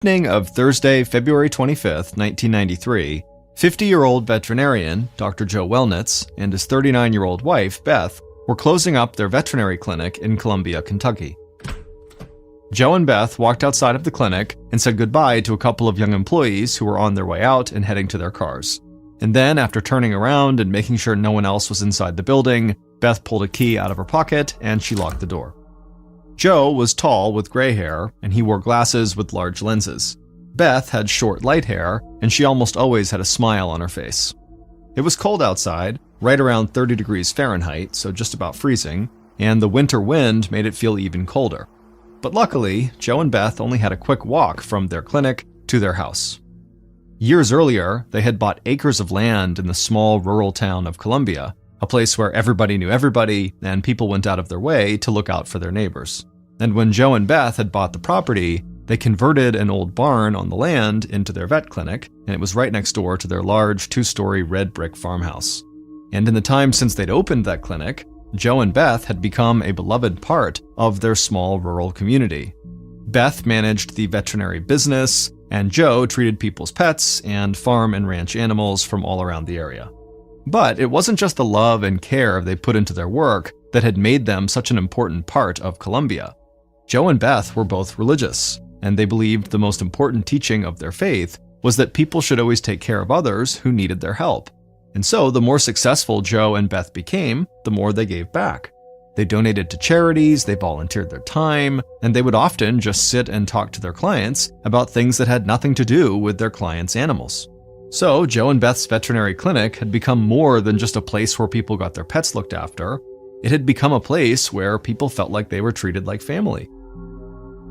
Evening of Thursday, February 25th, 1993, 50-year-old veterinarian Dr. Joe Wellnitz and his 39-year-old wife, Beth, were closing up their veterinary clinic in Columbia, Kentucky. Joe and Beth walked outside of the clinic and said goodbye to a couple of young employees who were on their way out and heading to their cars. And then, after turning around and making sure no one else was inside the building, Beth pulled a key out of her pocket and she locked the door. Joe was tall with gray hair, and he wore glasses with large lenses. Beth had short, light hair, and she almost always had a smile on her face. It was cold outside, right around 30 degrees Fahrenheit, so just about freezing, and the winter wind made it feel even colder. But luckily, Joe and Beth only had a quick walk from their clinic to their house. Years earlier, they had bought acres of land in the small rural town of Columbia, a place where everybody knew everybody, and people went out of their way to look out for their neighbors. And when Joe and Beth had bought the property, they converted an old barn on the land into their vet clinic, and it was right next door to their large 2-story red brick farmhouse. And in the time since they'd opened that clinic, Joe and Beth had become a beloved part of their small rural community. Beth managed the veterinary business, and Joe treated people's pets and farm and ranch animals from all around the area. But it wasn't just the love and care they put into their work that had made them such an important part of Columbia. Joe and Beth were both religious, and they believed the most important teaching of their faith was that people should always take care of others who needed their help. And so the more successful Joe and Beth became, the more they gave back. They donated to charities, they volunteered their time, and they would often just sit and talk to their clients about things that had nothing to do with their clients' animals. So Joe and Beth's veterinary clinic had become more than just a place where people got their pets looked after. It had become a place where people felt like they were treated like family.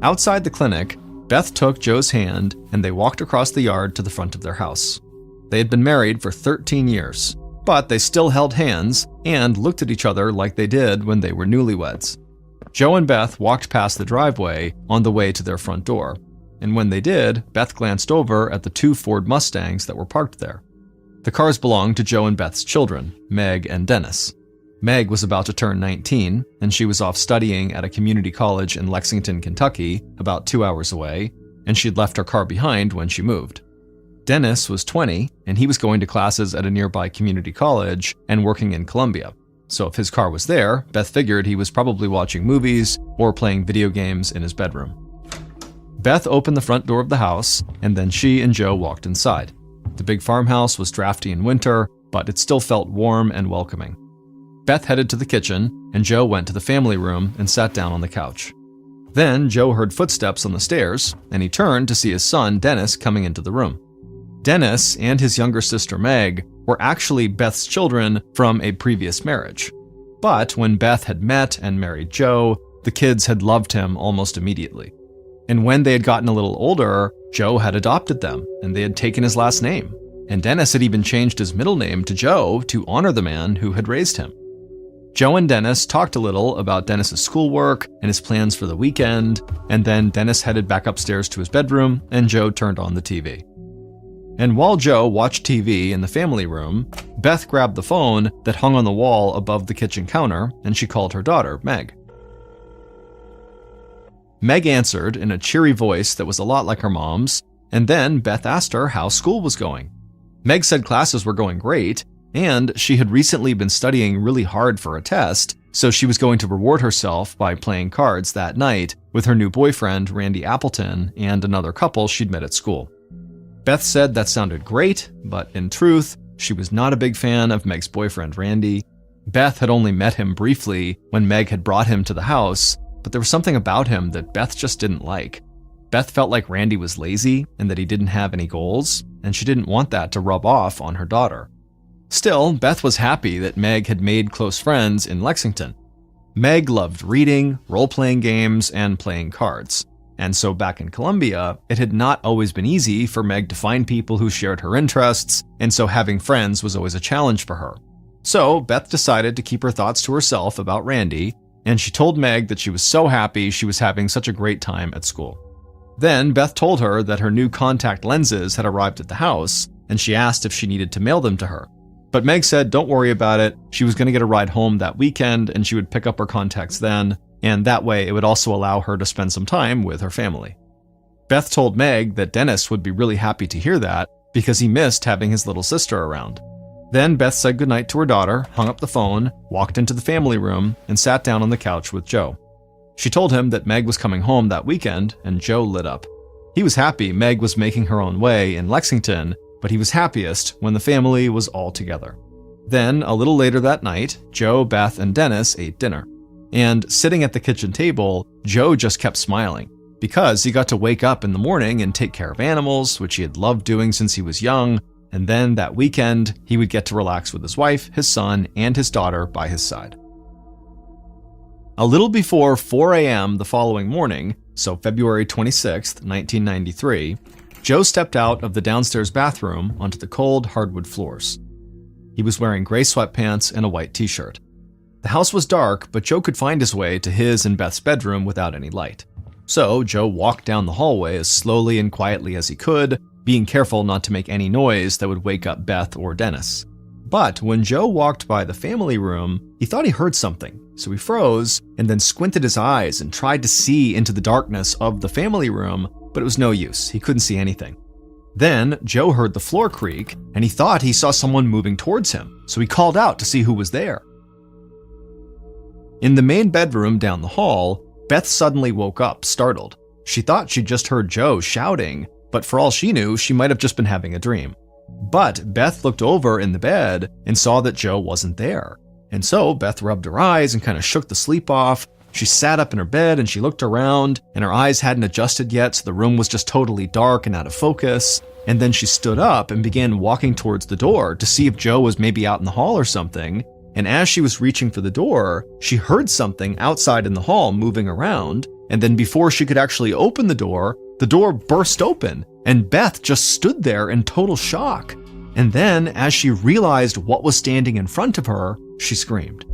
Outside the clinic, Beth took Joe's hand and they walked across the yard to the front of their house. They had been married for 13 years, but they still held hands and looked at each other like they did when they were newlyweds. Joe and Beth walked past the driveway on the way to their front door, and when they did, Beth glanced over at the 2 Ford Mustangs that were parked there. The cars belonged to Joe and Beth's children, Meg and Dennis. Meg was about to turn 19, and she was off studying at a community college in Lexington, Kentucky, about 2 hours away, and she'd left her car behind when she moved. Dennis was 20, and he was going to classes at a nearby community college and working in Columbia. So if his car was there, Beth figured he was probably watching movies or playing video games in his bedroom. Beth opened the front door of the house, and then she and Joe walked inside. The big farmhouse was drafty in winter, but it still felt warm and welcoming. Beth headed to the kitchen, and Joe went to the family room and sat down on the couch. Then Joe heard footsteps on the stairs, and he turned to see his son, Dennis, coming into the room. Dennis and his younger sister, Meg, were actually Beth's children from a previous marriage. But when Beth had met and married Joe, the kids had loved him almost immediately. And when they had gotten a little older, Joe had adopted them, and they had taken his last name. And Dennis had even changed his middle name to Joe to honor the man who had raised him. Joe and Dennis talked a little about Dennis's schoolwork and his plans for the weekend, and then Dennis headed back upstairs to his bedroom, and Joe turned on the TV. And while Joe watched TV in the family room, Beth grabbed the phone that hung on the wall above the kitchen counter, and she called her daughter, Meg. Meg answered in a cheery voice that was a lot like her mom's, and then Beth asked her how school was going. Meg said classes were going great, and she had recently been studying really hard for a test, so she was going to reward herself by playing cards that night with her new boyfriend, Randy Appleton, and another couple she'd met at school. Beth said that sounded great, but in truth, she was not a big fan of Meg's boyfriend, Randy. Beth had only met him briefly when Meg had brought him to the house, but there was something about him that Beth just didn't like. Beth felt like Randy was lazy and that he didn't have any goals, and she didn't want that to rub off on her daughter. Still, Beth was happy that Meg had made close friends in Lexington. Meg loved reading, role-playing games, and playing cards. And so back in Columbia, it had not always been easy for Meg to find people who shared her interests, and so having friends was always a challenge for her. So Beth decided to keep her thoughts to herself about Randy, and she told Meg that she was so happy she was having such a great time at school. Then Beth told her that her new contact lenses had arrived at the house, and she asked if she needed to mail them to her. But Meg said don't worry about it, she was going to get a ride home that weekend and she would pick up her contacts then, and that way it would also allow her to spend some time with her family. Beth told Meg that Dennis would be really happy to hear that because he missed having his little sister around. Then Beth said goodnight to her daughter, hung up the phone, walked into the family room, and sat down on the couch with Joe. She told him that Meg was coming home that weekend, and Joe lit up. He was happy Meg was making her own way in Lexington, but he was happiest when the family was all together. Then, a little later that night, Joe, Beth, and Dennis ate dinner. And sitting at the kitchen table, Joe just kept smiling, because he got to wake up in the morning and take care of animals, which he had loved doing since he was young, and then that weekend, he would get to relax with his wife, his son, and his daughter by his side. A little before 4 a.m. the following morning, so February 26, 1993, Joe stepped out of the downstairs bathroom onto the cold hardwood floors. He was wearing gray sweatpants and a white t-shirt. The house was dark, but Joe could find his way to his and Beth's bedroom without any light. So Joe walked down the hallway as slowly and quietly as he could, being careful not to make any noise that would wake up Beth or Dennis. But when Joe walked by the family room, he thought he heard something, so he froze and then squinted his eyes and tried to see into the darkness of the family room, but it was no use. He couldn't see anything. Then Joe heard the floor creak, and he thought he saw someone moving towards him, so he called out to see who was there. In the main bedroom down the hall, Beth suddenly woke up, startled. She thought she'd just heard Joe shouting, but for all she knew, she might have just been having a dream. But Beth looked over in the bed and saw that Joe wasn't there. And so Beth rubbed her eyes and kind of shook the sleep off. She sat up in her bed and she looked around, and her eyes hadn't adjusted yet, so the room was just totally dark and out of focus. And then she stood up and began walking towards the door to see if Joe was maybe out in the hall or something. And as she was reaching for the door, she heard something outside in the hall moving around. And then before she could actually open the door burst open, and Beth just stood there in total shock. And then, as she realized what was standing in front of her, she screamed.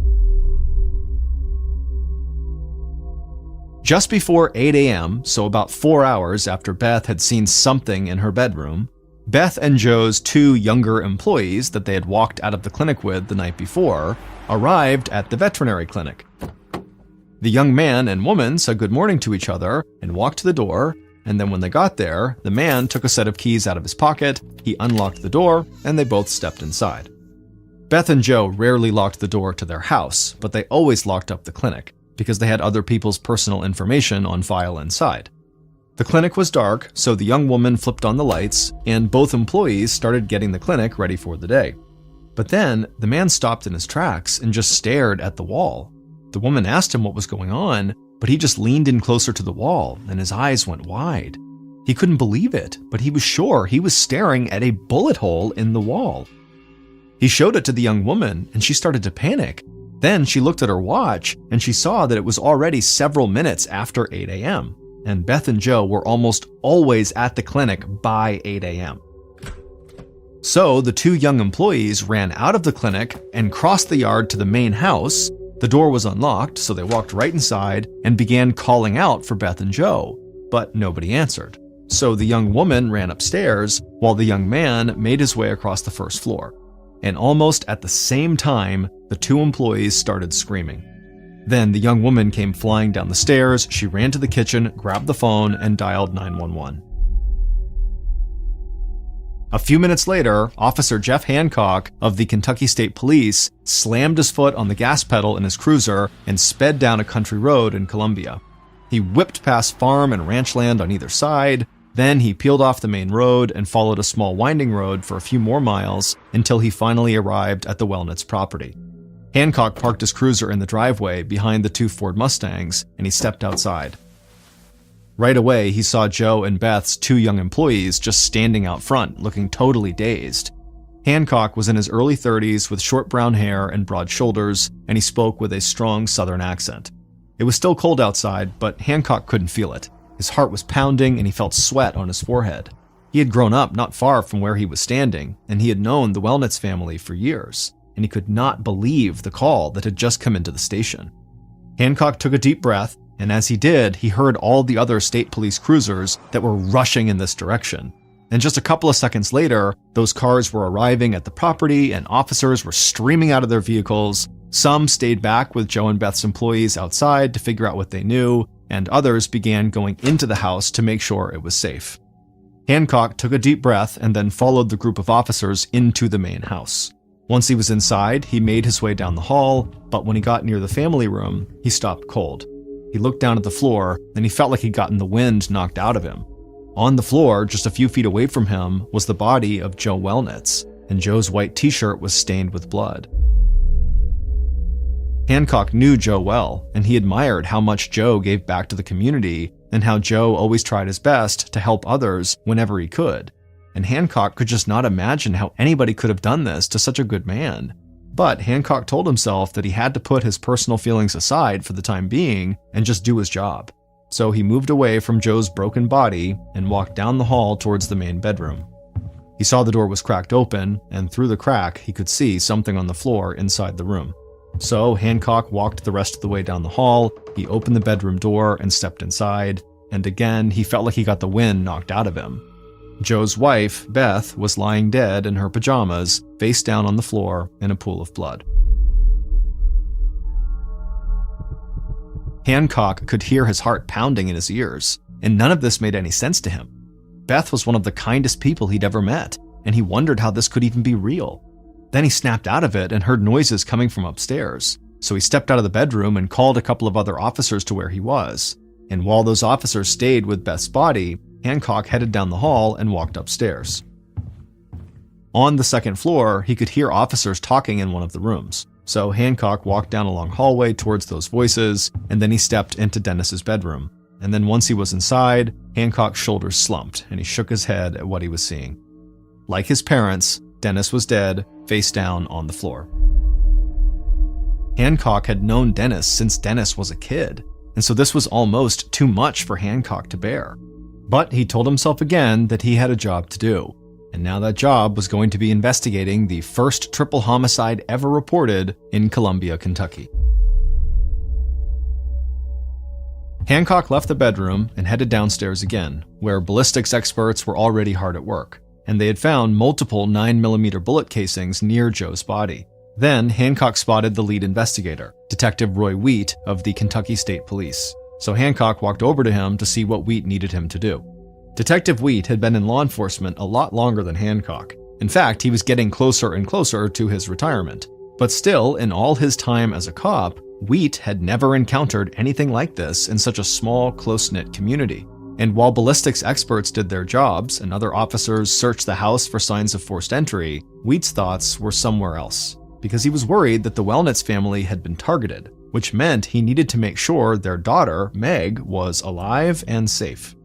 Just before 8 a.m., so about 4 hours after Beth had seen something in her bedroom, Beth and Joe's 2 younger employees that they had walked out of the clinic with the night before arrived at the veterinary clinic. The young man and woman said good morning to each other and walked to the door, and then when they got there, the man took a set of keys out of his pocket, he unlocked the door, and they both stepped inside. Beth and Joe rarely locked the door to their house, but they always locked up the clinic, because they had other people's personal information on file inside. The clinic was dark, so the young woman flipped on the lights, and both employees started getting the clinic ready for the day. But then, the man stopped in his tracks and just stared at the wall. The woman asked him what was going on, but he just leaned in closer to the wall, and his eyes went wide. He couldn't believe it, but he was sure he was staring at a bullet hole in the wall. He showed it to the young woman, and she started to panic. Then she looked at her watch, and she saw that it was already several minutes after 8 a.m., and Beth and Joe were almost always at the clinic by 8 a.m. So the 2 young employees ran out of the clinic and crossed the yard to the main house. The door was unlocked, so they walked right inside and began calling out for Beth and Joe, but nobody answered. So the young woman ran upstairs while the young man made his way across the first floor. And almost at the same time, the 2 employees started screaming. Then the young woman came flying down the stairs, she ran to the kitchen, grabbed the phone, and dialed 911. A few minutes later, Officer Jeff Hancock of the Kentucky State Police slammed his foot on the gas pedal in his cruiser and sped down a country road in Columbia. He whipped past farm and ranch land on either side. Then he peeled off the main road and followed a small winding road for a few more miles until he finally arrived at the Wellnitz property. Hancock parked his cruiser in the driveway behind the 2 Ford Mustangs, and he stepped outside. Right away, he saw Joe and Beth's 2 young employees just standing out front, looking totally dazed. Hancock was in his early 30s with short brown hair and broad shoulders, and he spoke with a strong southern accent. It was still cold outside, but Hancock couldn't feel it. His heart was pounding and he felt sweat on his forehead. He had grown up not far from where he was standing, and he had known the Wellnitz family for years, and he could not believe the call that had just come into the station. Hancock took a deep breath, and as he did, he heard all the other state police cruisers that were rushing in this direction. And just a couple of seconds later, those cars were arriving at the property and officers were streaming out of their vehicles. Some stayed back with Joe and Beth's employees outside to figure out what they knew, and others began going into the house to make sure it was safe. Hancock took a deep breath and then followed the group of officers into the main house. Once he was inside, he made his way down the hall, but when he got near the family room, he stopped cold. He looked down at the floor, and he felt like he'd gotten the wind knocked out of him. On the floor, just a few feet away from him, was the body of Joe Wellnitz, and Joe's white t-shirt was stained with blood. Hancock knew Joe well, and he admired how much Joe gave back to the community and how Joe always tried his best to help others whenever he could. And Hancock could just not imagine how anybody could have done this to such a good man. But Hancock told himself that he had to put his personal feelings aside for the time being and just do his job. So he moved away from Joe's broken body and walked down the hall towards the main bedroom. He saw the door was cracked open, and through the crack he could see something on the floor inside the room. So Hancock walked the rest of the way down the hall, he opened the bedroom door and stepped inside, and again he felt like he got the wind knocked out of him. Joe's wife, Beth, was lying dead in her pajamas, face down on the floor in a pool of blood. Hancock could hear his heart pounding in his ears, and none of this made any sense to him. Beth was one of the kindest people he'd ever met, and he wondered how this could even be real. Then he snapped out of it and heard noises coming from upstairs, so he stepped out of the bedroom and called a couple of other officers to where he was. And while those officers stayed with Beth's body, Hancock headed down the hall and walked upstairs. On the second floor, he could hear officers talking in one of the rooms, so Hancock walked down a long hallway towards those voices, and then he stepped into Dennis's bedroom. And then once he was inside, Hancock's shoulders slumped, and he shook his head at what he was seeing. Like his parents, Dennis was dead, face down on the floor. Hancock had known Dennis since Dennis was a kid, and so this was almost too much for Hancock to bear. But he told himself again that he had a job to do, and now that job was going to be investigating the first triple homicide ever reported in Columbia, Kentucky. Hancock left the bedroom and headed downstairs again, where ballistics experts were already hard at work, and they had found multiple 9mm bullet casings near Joe's body. Then Hancock spotted the lead investigator, Detective Roy Wheat of the Kentucky State Police. So Hancock walked over to him to see what Wheat needed him to do. Detective Wheat had been in law enforcement a lot longer than Hancock. In fact, he was getting closer and closer to his retirement. But still, in all his time as a cop, Wheat had never encountered anything like this in such a small, close-knit community. And while ballistics experts did their jobs and other officers searched the house for signs of forced entry, Wheat's thoughts were somewhere else, because he was worried that the Wellnitz family had been targeted, which meant he needed to make sure their daughter, Meg, was alive and safe.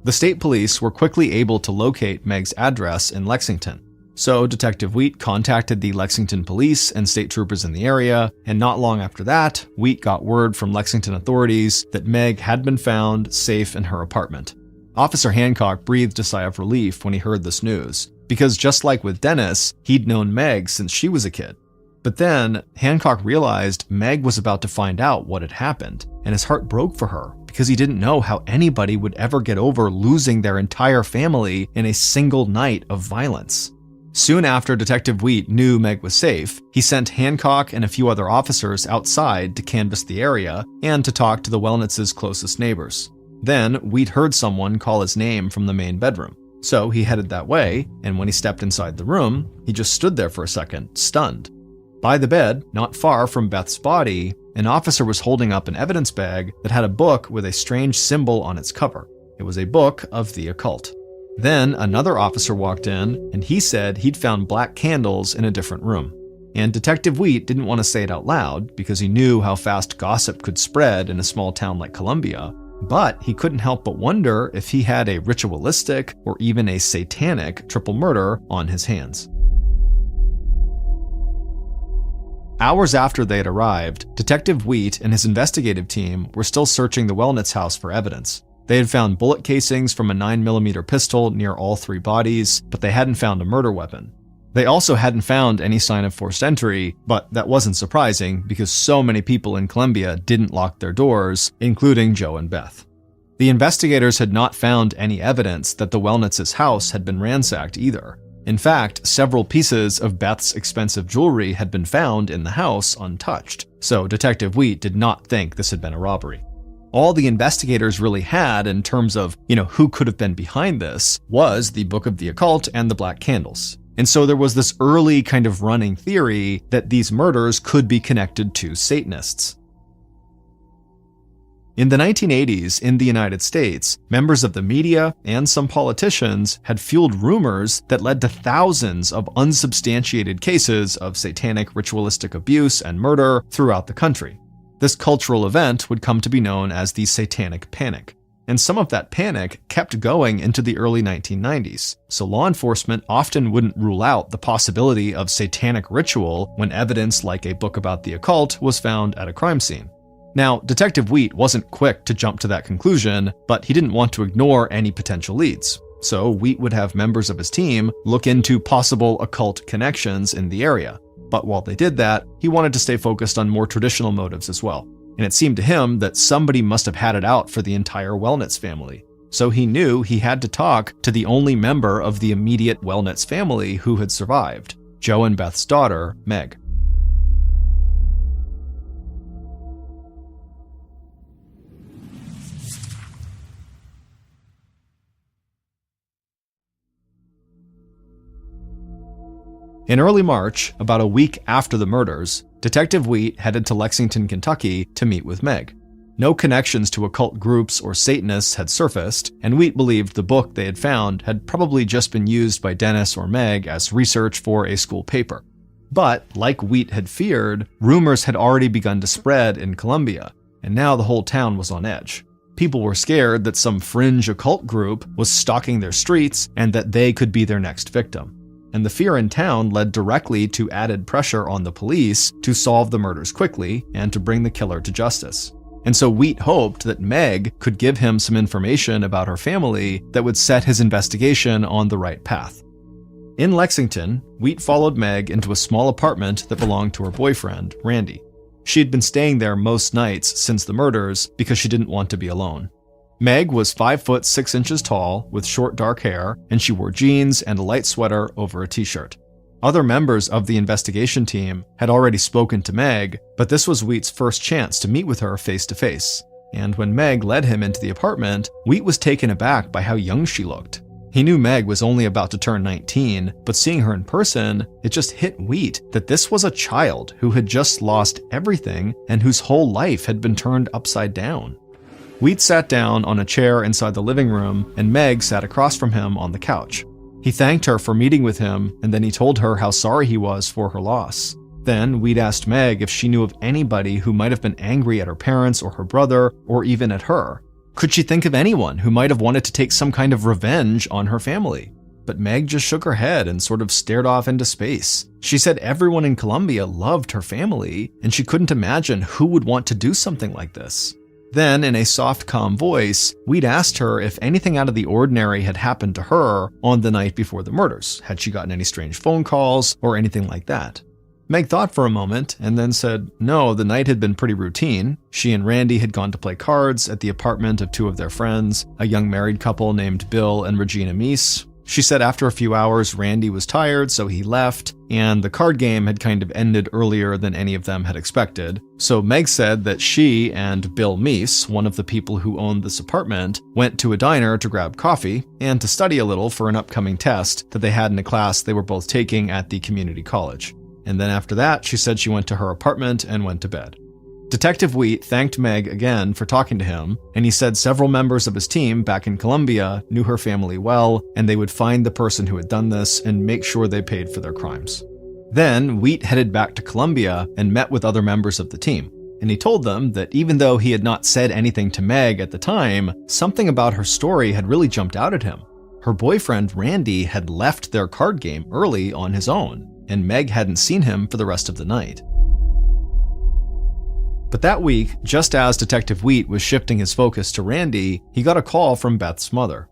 The state police were quickly able to locate Meg's address in Lexington. So Detective Wheat contacted the Lexington police and state troopers in the area, and not long after that, Wheat got word from Lexington authorities that Meg had been found safe in her apartment. Officer Hancock breathed a sigh of relief when he heard this news, because just like with Dennis, he'd known Meg since she was a kid. But then, Hancock realized Meg was about to find out what had happened, and his heart broke for her because he didn't know how anybody would ever get over losing their entire family in a single night of violence. Soon after Detective Wheat knew Meg was safe, he sent Hancock and a few other officers outside to canvass the area and to talk to the Wellnitz's closest neighbors. Then, Wheat heard someone call his name from the main bedroom. So he headed that way, and when he stepped inside the room, he just stood there for a second, stunned. By the bed, not far from Beth's body, an officer was holding up an evidence bag that had a book with a strange symbol on its cover. It was a book of the occult. Then another officer walked in, and he said he'd found black candles in a different room. And Detective Wheat didn't want to say it out loud because he knew how fast gossip could spread in a small town like Columbia, but he couldn't help but wonder if he had a ritualistic or even a satanic triple murder on his hands. Hours after they had arrived, Detective Wheat and his investigative team were still searching the Wellnitz house for evidence. They had found bullet casings from a 9mm pistol near all three bodies, but they hadn't found a murder weapon. They also hadn't found any sign of forced entry, but that wasn't surprising because so many people in Columbia didn't lock their doors, including Joe and Beth. The investigators had not found any evidence that the Wellnitz's house had been ransacked either. In fact, several pieces of Beth's expensive jewelry had been found in the house untouched, so Detective Wheat did not think this had been a robbery. All the investigators really had in terms of, who could have been behind this was the Book of the Occult and the Black Candles. And so there was this early kind of running theory that these murders could be connected to Satanists. In the 1980s, in the United States, members of the media and some politicians had fueled rumors that led to thousands of unsubstantiated cases of satanic ritualistic abuse and murder throughout the country. This cultural event would come to be known as the Satanic Panic. And some of that panic kept going into the early 1990s, so law enforcement often wouldn't rule out the possibility of satanic ritual when evidence like a book about the occult was found at a crime scene. Now, Detective Wheat wasn't quick to jump to that conclusion, but he didn't want to ignore any potential leads. So Wheat would have members of his team look into possible occult connections in the area. But while they did that, he wanted to stay focused on more traditional motives as well. And it seemed to him that somebody must have had it out for the entire Wellnitz family. So he knew he had to talk to the only member of the immediate Wellnitz family who had survived, Joe and Beth's daughter, Meg. In early March, about a week after the murders, Detective Wheat headed to Lexington, Kentucky to meet with Meg. No connections to occult groups or Satanists had surfaced, and Wheat believed the book they had found had probably just been used by Dennis or Meg as research for a school paper. But, like Wheat had feared, rumors had already begun to spread in Columbia, and now the whole town was on edge. People were scared that some fringe occult group was stalking their streets and that they could be their next victim. And the fear in town led directly to added pressure on the police to solve the murders quickly and to bring the killer to justice. And so Wheat hoped that Meg could give him some information about her family that would set his investigation on the right path. In Lexington, Wheat followed Meg into a small apartment that belonged to her boyfriend, Randy. She had been staying there most nights since the murders because she didn't want to be alone. Meg was 5 foot 6 inches tall with short dark hair, and she wore jeans and a light sweater over a t-shirt. Other members of the investigation team had already spoken to Meg, but this was Wheat's first chance to meet with her face to face. And when Meg led him into the apartment, Wheat was taken aback by how young she looked. He knew Meg was only about to turn 19, but seeing her in person, it just hit Wheat that this was a child who had just lost everything and whose whole life had been turned upside down. Wheat sat down on a chair inside the living room, and Meg sat across from him on the couch. He thanked her for meeting with him, and then he told her how sorry he was for her loss. Then Wheat asked Meg if she knew of anybody who might have been angry at her parents or her brother, or even at her. Could she think of anyone who might have wanted to take some kind of revenge on her family? But Meg just shook her head and sort of stared off into space. She said everyone in Columbia loved her family, and she couldn't imagine who would want to do something like this. Then, in a soft, calm voice, Wheat asked her if anything out of the ordinary had happened to her on the night before the murders. Had she gotten any strange phone calls or anything like that? Meg thought for a moment and then said, no, the night had been pretty routine. She and Randy had gone to play cards at the apartment of two of their friends, a young married couple named Bill and Regina Meese. She said after a few hours, Randy was tired, so he left, and the card game had kind of ended earlier than any of them had expected. So Meg said that she and Bill Meese, one of the people who owned this apartment, went to a diner to grab coffee and to study a little for an upcoming test that they had in a class they were both taking at the community college. And then after that, she said she went to her apartment and went to bed. Detective Wheat thanked Meg again for talking to him, and he said several members of his team back in Columbia knew her family well, and they would find the person who had done this and make sure they paid for their crimes. Then Wheat headed back to Columbia and met with other members of the team, and he told them that even though he had not said anything to Meg at the time, something about her story had really jumped out at him. Her boyfriend, Randy, had left their card game early on his own, and Meg hadn't seen him for the rest of the night. But that week, just as Detective Wheat was shifting his focus to Randy, he got a call from Beth's mother.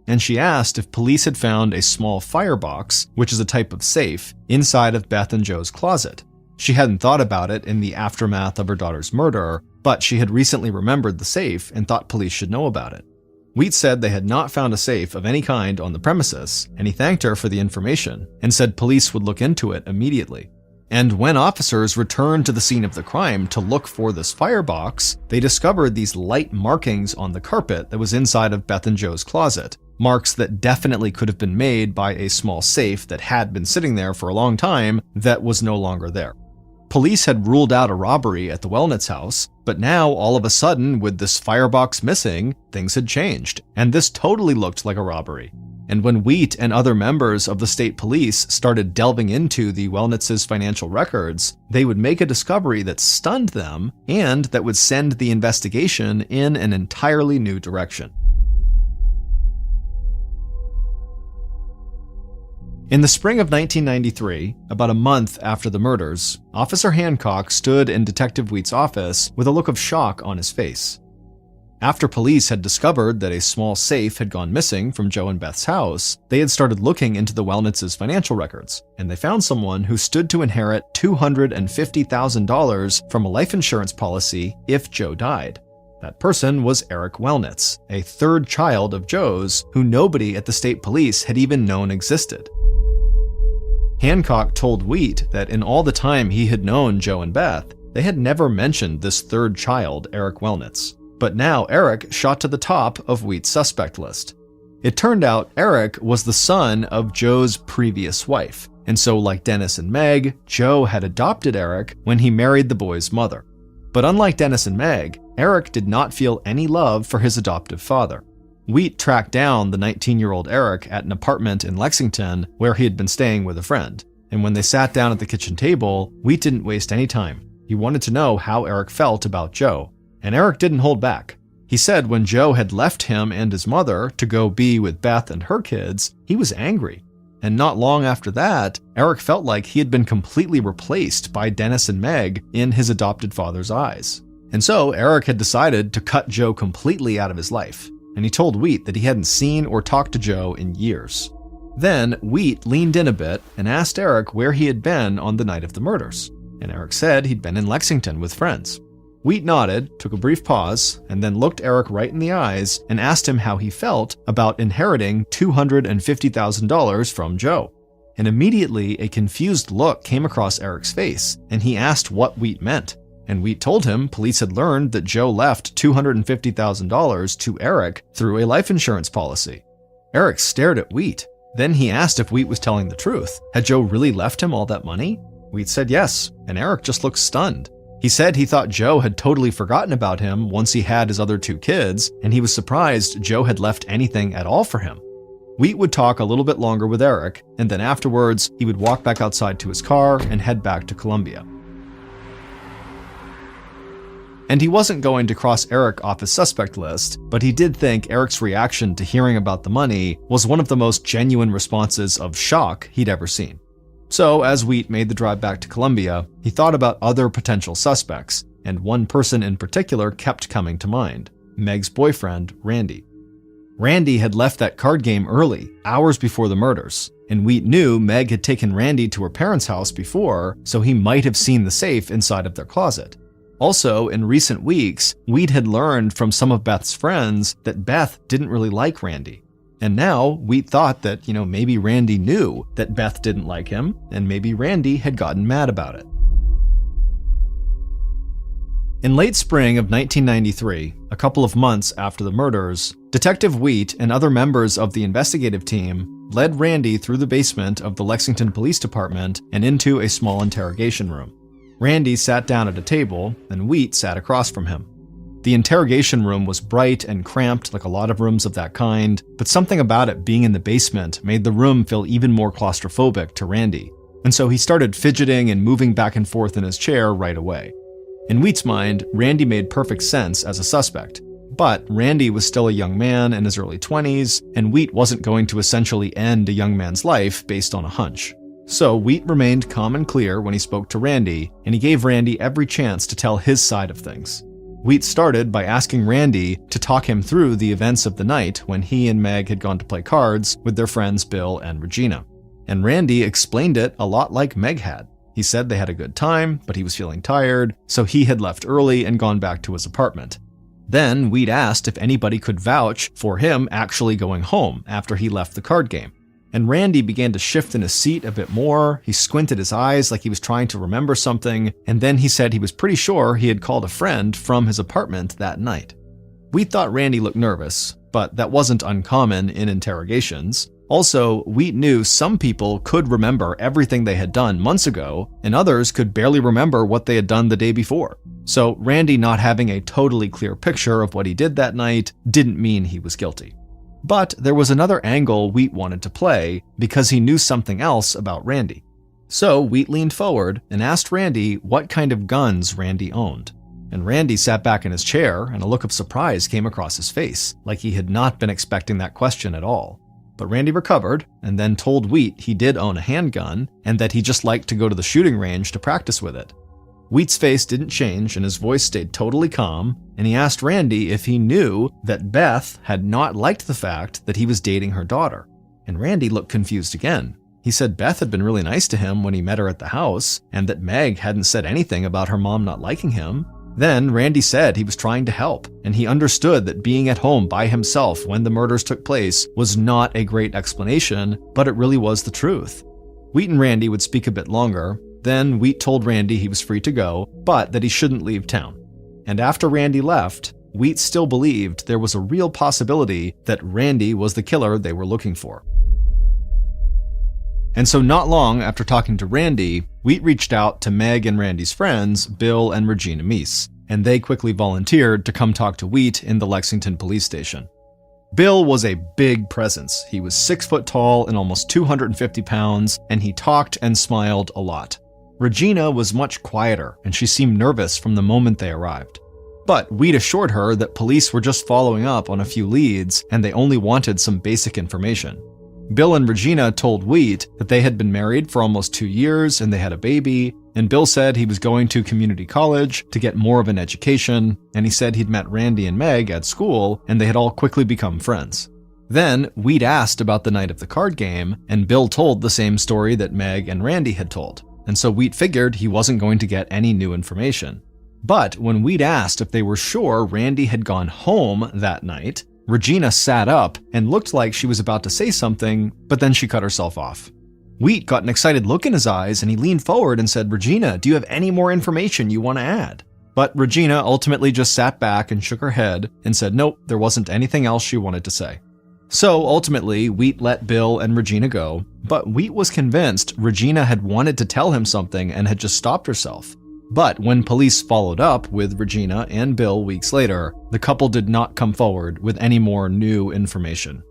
And she asked if police had found a small firebox, which is a type of safe, inside of Beth and Joe's closet. She hadn't thought about it in the aftermath of her daughter's murder, but she had recently remembered the safe and thought police should know about it. Wheat said they had not found a safe of any kind on the premises, and he thanked her for the information and said police would look into it immediately. And when officers returned to the scene of the crime to look for this firebox, they discovered these light markings on the carpet that was inside of Beth and Joe's closet. Marks that definitely could have been made by a small safe that had been sitting there for a long time that was no longer there. Police had ruled out a robbery at the Wellnitz house, but now all of a sudden, with this firebox missing, things had changed, and this totally looked like a robbery. And when Wheat and other members of the state police started delving into the Wellnitz's financial records, they would make a discovery that stunned them and that would send the investigation in an entirely new direction. In the spring of 1993, about a month after the murders, Officer Hancock stood in Detective Wheat's office with a look of shock on his face. After police had discovered that a small safe had gone missing from Joe and Beth's house, they had started looking into the Wellnitz's financial records, and they found someone who stood to inherit $250,000 from a life insurance policy if Joe died. That person was Eric Wellnitz, a third child of Joe's who nobody at the state police had even known existed. Hancock told Wheat that in all the time he had known Joe and Beth, they had never mentioned this third child, Eric Wellnitz. But now Eric shot to the top of Wheat's suspect list. It turned out Eric was the son of Joe's previous wife, and so like Dennis and Meg, Joe had adopted Eric when he married the boy's mother. But unlike Dennis and Meg, Eric did not feel any love for his adoptive father. Wheat tracked down the 19-year-old Eric at an apartment in Lexington where he had been staying with a friend. And when they sat down at the kitchen table, Wheat didn't waste any time. He wanted to know how Eric felt about Joe. And Eric didn't hold back. He said when Joe had left him and his mother to go be with Beth and her kids, he was angry. And not long after that, Eric felt like he had been completely replaced by Dennis and Meg in his adopted father's eyes. And so Eric had decided to cut Joe completely out of his life. And he told Wheat that he hadn't seen or talked to Joe in years. Then Wheat leaned in a bit and asked Eric where he had been on the night of the murders. And Eric said he'd been in Lexington with friends. Wheat nodded, took a brief pause, and then looked Eric right in the eyes and asked him how he felt about inheriting $250,000 from Joe. And immediately a confused look came across Eric's face, and he asked what Wheat meant. And Wheat told him police had learned that Joe left $250,000 to Eric through a life insurance policy. Eric stared at Wheat. Then he asked if Wheat was telling the truth. Had Joe really left him all that money? Wheat said yes, and Eric just looked stunned. He said he thought Joe had totally forgotten about him once he had his other two kids, and he was surprised Joe had left anything at all for him. Wheat would talk a little bit longer with Eric, and then afterwards, he would walk back outside to his car and head back to Columbia. And he wasn't going to cross Eric off his suspect list, but he did think Eric's reaction to hearing about the money was one of the most genuine responses of shock he'd ever seen. So as Wheat made the drive back to Columbia, he thought about other potential suspects, and one person in particular kept coming to mind: Meg's boyfriend, Randy. Randy had left that card game early, hours before the murders, and Wheat knew Meg had taken Randy to her parents' house before, so he might have seen the safe inside of their closet. Also, in recent weeks, Wheat had learned from some of Beth's friends that Beth didn't really like Randy. And now, Wheat thought that, maybe Randy knew that Beth didn't like him, and maybe Randy had gotten mad about it. In late spring of 1993, a couple of months after the murders, Detective Wheat and other members of the investigative team led Randy through the basement of the Lexington Police Department and into a small interrogation room. Randy sat down at a table, and Wheat sat across from him. The interrogation room was bright and cramped like a lot of rooms of that kind, but something about it being in the basement made the room feel even more claustrophobic to Randy, and so he started fidgeting and moving back and forth in his chair right away. In Wheat's mind, Randy made perfect sense as a suspect, but Randy was still a young man in his early 20s, and Wheat wasn't going to essentially end a young man's life based on a hunch. So Wheat remained calm and clear when he spoke to Randy, and he gave Randy every chance to tell his side of things. Wheat started by asking Randy to talk him through the events of the night when he and Meg had gone to play cards with their friends Bill and Regina. And Randy explained it a lot like Meg had. He said they had a good time, but he was feeling tired, so he had left early and gone back to his apartment. Then Wheat asked if anybody could vouch for him actually going home after he left the card game. and Randy began to shift in his seat a bit more. He squinted his eyes like he was trying to remember something, and then he said he was pretty sure he had called a friend from his apartment that night. We thought Randy looked nervous, but that wasn't uncommon in interrogations. Also, Wheat knew some people could remember everything they had done months ago, and others could barely remember what they had done the day before. So Randy not having a totally clear picture of what he did that night didn't mean he was guilty. But there was another angle Wheat wanted to play because he knew something else about Randy. So Wheat leaned forward and asked Randy what kind of guns Randy owned. And Randy sat back in his chair, and a look of surprise came across his face, like he had not been expecting that question at all. But Randy recovered, and then told Wheat he did own a handgun, and that he just liked to go to the shooting range to practice with it. Wheat's face didn't change, and his voice stayed totally calm, and he asked Randy if he knew that Beth had not liked the fact that he was dating her daughter. And Randy looked confused again. He said Beth had been really nice to him when he met her at the house, and that Meg hadn't said anything about her mom not liking him. Then Randy said he was trying to help, and he understood that being at home by himself when the murders took place was not a great explanation, but it really was the truth. Wheat and Randy would speak a bit longer. Then Wheat told Randy he was free to go, but that he shouldn't leave town. And after Randy left, Wheat still believed there was a real possibility that Randy was the killer they were looking for. And so not long after talking to Randy, Wheat reached out to Meg and Randy's friends, Bill and Regina Meese, and they quickly volunteered to come talk to Wheat in the Lexington police station. Bill was a big presence. He was 6 foot tall and almost 250 pounds, and he talked and smiled a lot. Regina was much quieter, and she seemed nervous from the moment they arrived. But Wheat assured her that police were just following up on a few leads, and they only wanted some basic information. Bill and Regina told Wheat that they had been married for almost 2 years and they had a baby, and Bill said he was going to community college to get more of an education, and he said he'd met Randy and Meg at school and they had all quickly become friends. Then Wheat asked about the night of the card game, and Bill told the same story that Meg and Randy had told, and so Wheat figured he wasn't going to get any new information. But when Wheat asked if they were sure Randy had gone home that night, Regina sat up and looked like she was about to say something, but then she cut herself off. Wheat got an excited look in his eyes, and he leaned forward and said, "Regina, do you have any more information you want to add?" But Regina ultimately just sat back and shook her head and said nope, there wasn't anything else she wanted to say. So ultimately, Wheat let Bill and Regina go, but Wheat was convinced Regina had wanted to tell him something and had just stopped herself. But when police followed up with Regina and Bill weeks later, the couple did not come forward with any more new information.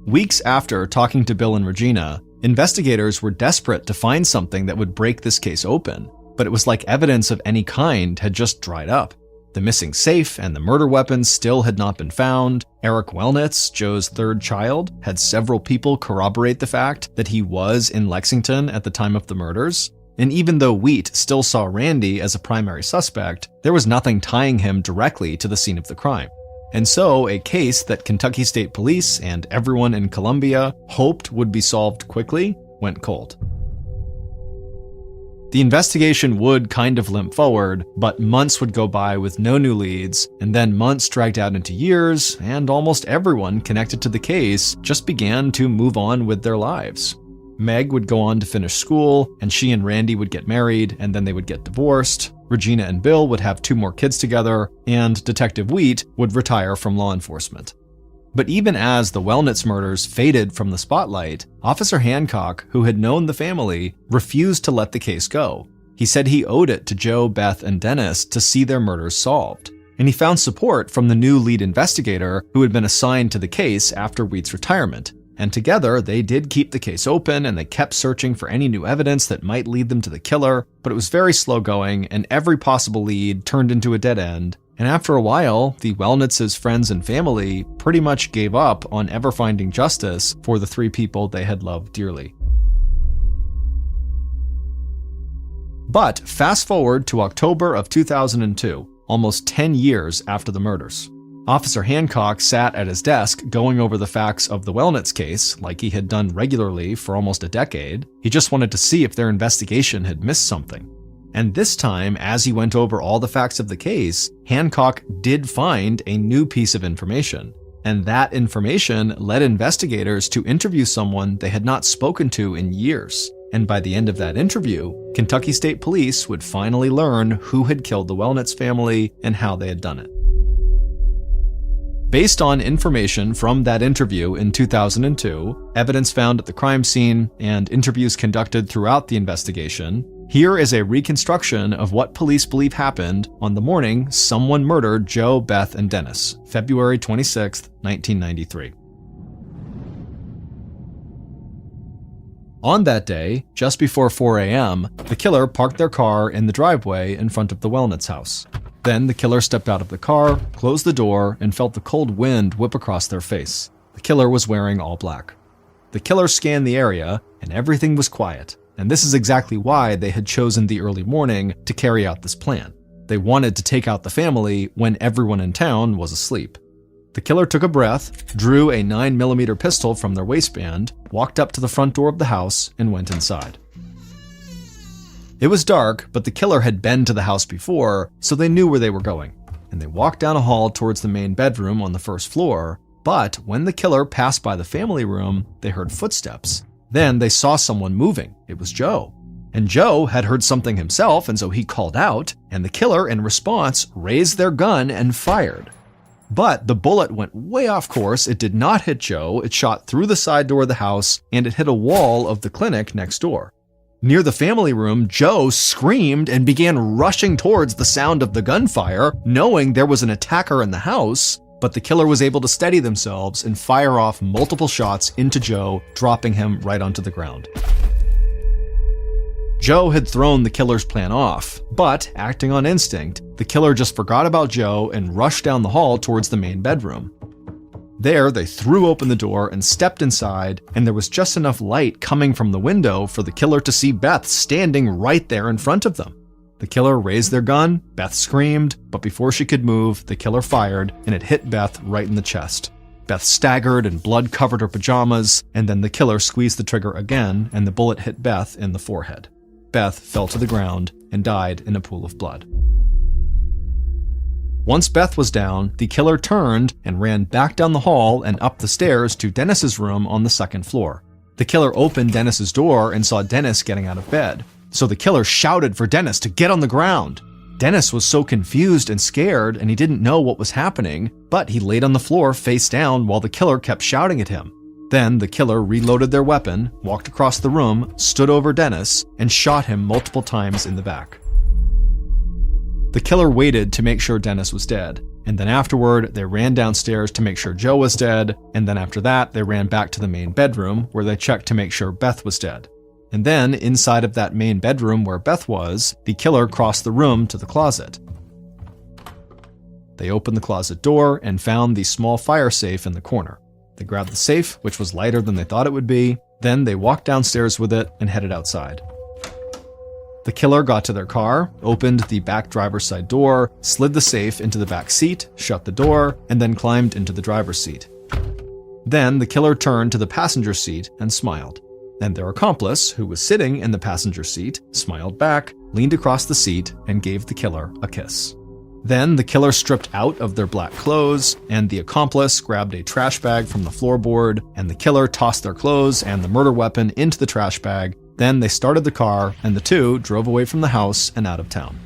Weeks after talking to Bill and Regina, investigators were desperate to find something that would break this case open, but it was like evidence of any kind had just dried up. The missing safe and the murder weapons still had not been found. Eric Wellnitz, Joe's third child, had several people corroborate the fact that he was in Lexington at the time of the murders. And even though Wheat still saw Randy as a primary suspect, there was nothing tying him directly to the scene of the crime. And so a case that Kentucky State Police and everyone in Columbia hoped would be solved quickly went cold. The investigation would kind of limp forward, but months would go by with no new leads, and then months dragged out into years, and almost everyone connected to the case just began to move on with their lives. Meg would go on to finish school, and she and Randy would get married, and then they would get divorced. Regina and Bill would have 2 more kids together, and Detective Wheat would retire from law enforcement. But even as the Wellnitz murders faded from the spotlight, Officer Hancock, who had known the family, refused to let the case go. He said he owed it to Joe, Beth, and Dennis to see their murders solved. And he found support from the new lead investigator who had been assigned to the case after Wheat's retirement. And together, they did keep the case open, and they kept searching for any new evidence that might lead them to the killer, but it was very slow going, and every possible lead turned into a dead end. And after a while, the Wellnitz's friends and family pretty much gave up on ever finding justice for the 3 people they had loved dearly. But fast forward to October of 2002, almost 10 years after the murders. Officer Hancock sat at his desk going over the facts of the Wellnitz case like he had done regularly for almost a decade. He just wanted to see if their investigation had missed something. And this time, as he went over all the facts of the case, Hancock did find a new piece of information. And that information led investigators to interview someone they had not spoken to in years. And by the end of that interview, Kentucky State Police would finally learn who had killed the Wellnitz family and how they had done it. Based on information from that interview in 2002, evidence found at the crime scene, and interviews conducted throughout the investigation, here is a reconstruction of what police believe happened on the morning someone murdered Joe, Beth, and Dennis, February 26, 1993. On that day, just before 4 a.m., the killer parked their car in the driveway in front of the Wellnitz house. Then the killer stepped out of the car, closed the door, and felt the cold wind whip across their face. The killer was wearing all black. The killer scanned the area, and everything was quiet. And this is exactly why they had chosen the early morning to carry out this plan. They wanted to take out the family when everyone in town was asleep. The killer took a breath, drew a 9mm pistol from their waistband, walked up to the front door of the house, and went inside. It was dark, but the killer had been to the house before, so they knew where they were going. And they walked down a hall towards the main bedroom on the first floor, but when the killer passed by the family room, they heard footsteps. Then they saw someone moving. It was Joe. And Joe had heard something himself, and so he called out, and the killer, in response, raised their gun and fired. But the bullet went way off course. It did not hit Joe. It shot through the side door of the house, and it hit a wall of the clinic next door. Near the family room, Joe screamed and began rushing towards the sound of the gunfire, knowing there was an attacker in the house, but the killer was able to steady themselves and fire off multiple shots into Joe, dropping him right onto the ground. Joe had thrown the killer's plan off, but acting on instinct, the killer just forgot about Joe and rushed down the hall towards the main bedroom. There, they threw open the door and stepped inside, and there was just enough light coming from the window for the killer to see Beth standing right there in front of them. The killer raised their gun, Beth screamed, but before she could move, the killer fired, and it hit Beth right in the chest. Beth staggered and blood covered her pajamas, and then the killer squeezed the trigger again, and the bullet hit Beth in the forehead. Beth fell to the ground and died in a pool of blood. Once Beth was down, the killer turned and ran back down the hall and up the stairs to Dennis's room on the second floor. The killer opened Dennis's door and saw Dennis getting out of bed. So the killer shouted for Dennis to get on the ground. Dennis was so confused and scared, and he didn't know what was happening, but he laid on the floor face down while the killer kept shouting at him. Then the killer reloaded their weapon, walked across the room, stood over Dennis, and shot him multiple times in the back. The killer waited to make sure Dennis was dead, and then afterward, they ran downstairs to make sure Joe was dead, and then after that, they ran back to the main bedroom where they checked to make sure Beth was dead. And then, inside of that main bedroom where Beth was, the killer crossed the room to the closet. They opened the closet door and found the small fire safe in the corner. They grabbed the safe, which was lighter than they thought it would be. Then they walked downstairs with it and headed outside. The killer got to their car, opened the back driver's side door, slid the safe into the back seat, shut the door, and then climbed into the driver's seat. Then the killer turned to the passenger seat and smiled. And their accomplice, who was sitting in the passenger seat, smiled back, leaned across the seat, and gave the killer a kiss. Then the killer stripped out of their black clothes, and the accomplice grabbed a trash bag from the floorboard, and the killer tossed their clothes and the murder weapon into the trash bag. Then they started the car, and the two drove away from the house and out of town.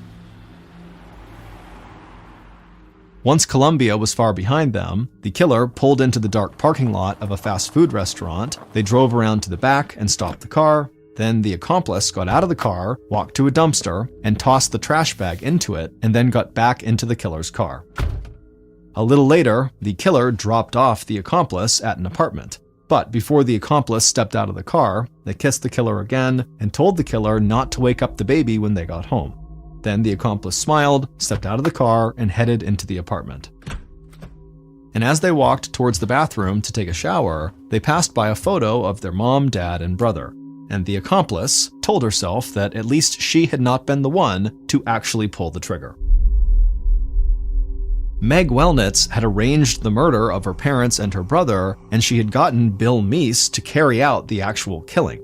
Once Columbia was far behind them, the killer pulled into the dark parking lot of a fast food restaurant. They drove around to the back and stopped the car. Then the accomplice got out of the car, walked to a dumpster, and tossed the trash bag into it, and then got back into the killer's car. A little later, the killer dropped off the accomplice at an apartment. But before the accomplice stepped out of the car, they kissed the killer again and told the killer not to wake up the baby when they got home. Then the accomplice smiled, stepped out of the car, and headed into the apartment. And as they walked towards the bathroom to take a shower, they passed by a photo of their mom, dad, and brother. And the accomplice told herself that at least she had not been the one to actually pull the trigger. Meg Wellnitz had arranged the murder of her parents and her brother, and she had gotten Bill Meese to carry out the actual killing.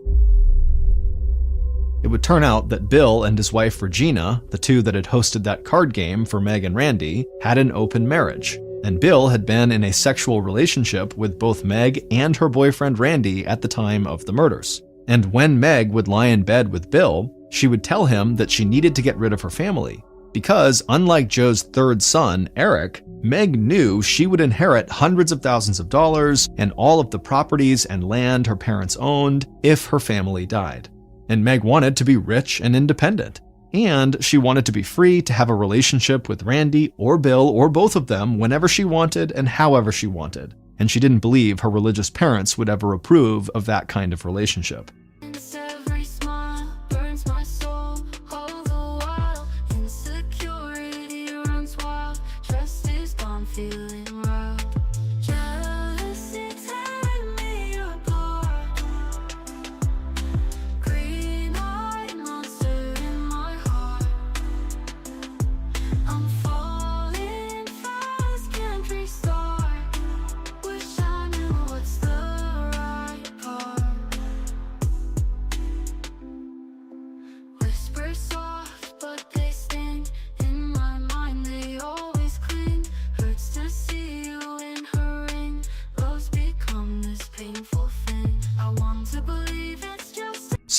It would turn out that Bill and his wife Regina, the two that had hosted that card game for Meg and Randy, had an open marriage. and Bill had been in a sexual relationship with both Meg and her boyfriend Randy at the time of the murders. And when Meg would lie in bed with Bill, she would tell him that she needed to get rid of her family, because unlike Joe's third son, Eric, Meg knew she would inherit hundreds of thousands of dollars and all of the properties and land her parents owned if her family died. And Meg wanted to be rich and independent. And she wanted to be free to have a relationship with Randy or Bill or both of them whenever she wanted and however she wanted. And she didn't believe her religious parents would ever approve of that kind of relationship.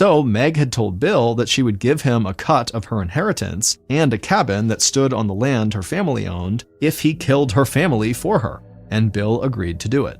So Meg had told Bill that she would give him a cut of her inheritance and a cabin that stood on the land her family owned if he killed her family for her, and Bill agreed to do it.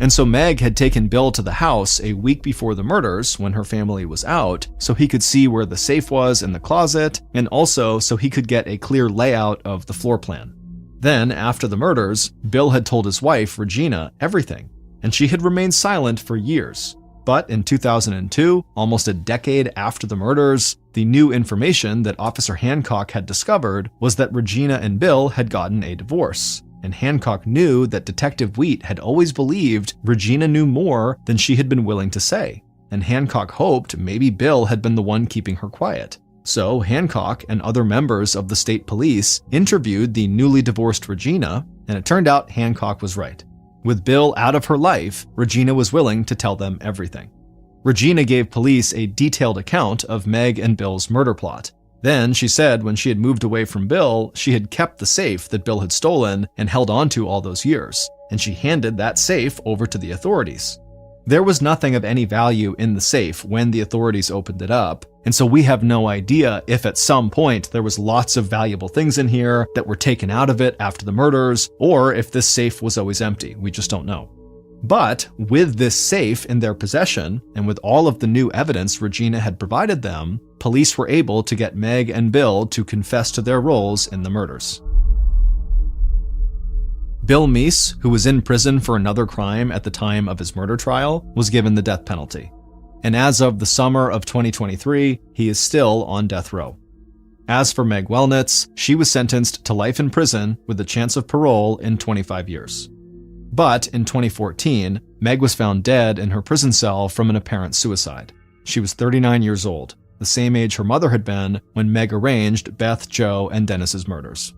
And so Meg had taken Bill to the house a week before the murders when her family was out, so he could see where the safe was in the closet, and also so he could get a clear layout of the floor plan. Then, after the murders, Bill had told his wife, Regina, everything, and she had remained silent for years. But in 2002, almost a decade after the murders, the new information that Officer Hancock had discovered was that Regina and Bill had gotten a divorce. And Hancock knew that Detective Wheat had always believed Regina knew more than she had been willing to say. And Hancock hoped maybe Bill had been the one keeping her quiet. So Hancock and other members of the state police interviewed the newly divorced Regina, and it turned out Hancock was right. With Bill out of her life, Regina was willing to tell them everything. Regina gave police a detailed account of Meg and Bill's murder plot. Then she said when she had moved away from Bill, she had kept the safe that Bill had stolen and held onto all those years, and she handed that safe over to the authorities. There was nothing of any value in the safe when the authorities opened it up, and so we have no idea if at some point there was lots of valuable things in here that were taken out of it after the murders, or if this safe was always empty. We just don't know. But with this safe in their possession, and with all of the new evidence Regina had provided them, police were able to get Meg and Bill to confess to their roles in the murders. Bill Meese, who was in prison for another crime at the time of his murder trial, was given the death penalty. And as of the summer of 2023, he is still on death row. As for Meg Wellnitz, she was sentenced to life in prison with a chance of parole in 25 years. But in 2014, Meg was found dead in her prison cell from an apparent suicide. She was 39 years old, the same age her mother had been when Meg arranged Beth, Joe, and Dennis's murders.